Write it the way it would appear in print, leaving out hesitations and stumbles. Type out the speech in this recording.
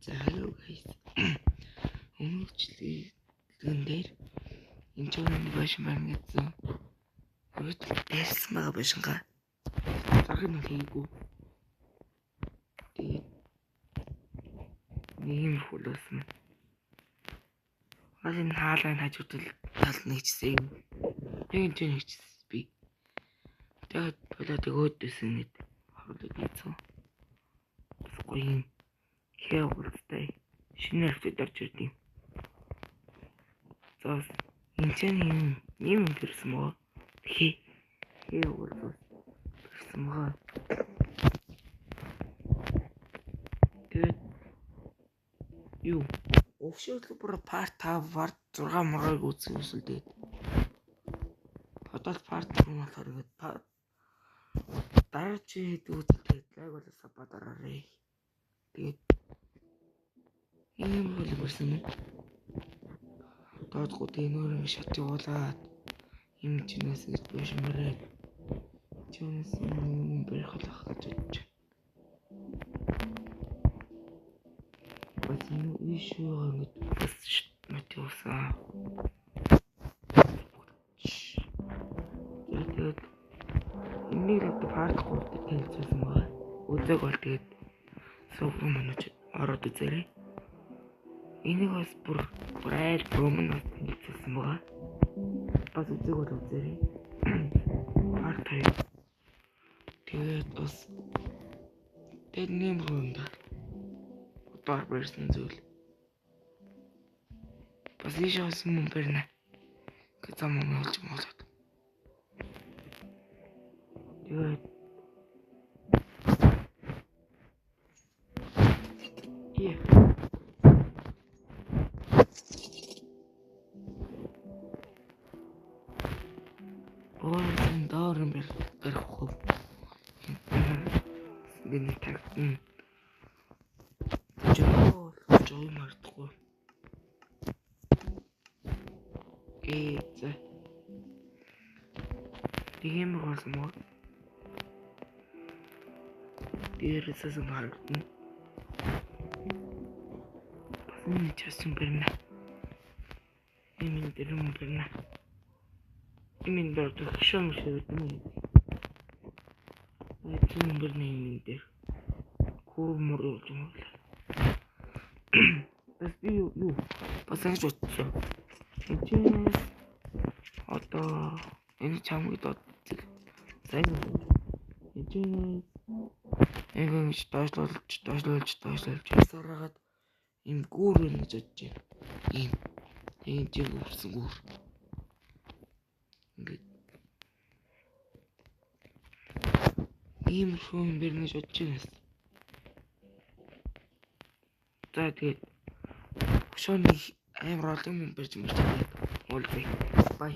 За hello guys. Өнөөдрийн дээр энэ чонны башин байна гэсэн. Өөрөөр хэлсэн байгаа башингаа захын хийгүү. Тэгээд нэм хулсан. Алин хаалаа хажуудал тал нэгчсэн. Тэгээд ч нэгчсэн би. Тэгээд болоод өгөөдсөн мэд хорлоо хийцэн. Гоё хэвлэлтэй шинэ хэвлэлд орж ирдیں۔ За энэ ч юм төрсөн мó хэвлэл төрсөн мó. Тэгээд юу official бүр part 5 part 6 моройг үзсэн үсэлдээд одоо part 3 болохоор ингээд дараа чи үзэлдээд лайк болоосаа бадараарэ. Тэгээд ийм бол болсон юм. Доод гот энэ шат явуулаад юм чинээс гэж биш мөрөө. Чинээс юм бэрх халах гэж бодож. Бацны ишүү ингэж бас матиуса. Тэгээд энийг л парт гот хэлсэн байгаа. Үзэг бол тэгээд суух юм ороод үзээрэй. Энийг бас бүр айл бромноос хэлсэн байгаа. Бас үзэг бол үзээрэй. Парт 2. Тэгээд бас тэд нэм рүүнд удаар барьсан зүйл. Бас ийшээс юм барина. Гэзам юм болж молоод. Тэгээд Ой, дорм берхов. Биний тагтан. Жоо мартахгүй. За. Тийм болсон мó. Дээрээс мартна. Часан бэрнэ. Имэн дэрм бэрнэ. Имэн дөрөв шам шивэдэн. Айчим бэрнэ имэн дээр. Кур мөр болж юм. Бас би юу бас ингэж утсан. Эцэг одоо энэ чамд дот сайн эцэг ингэж доошлуулж сараад им гүүр гэж бодож байна. Ийм жиг үрсэн гүүр. Ингээд ийм хүн бэрнэ гэж бодож байна. За тэгээд шоны амар олон юм барьж мөрч. Бай.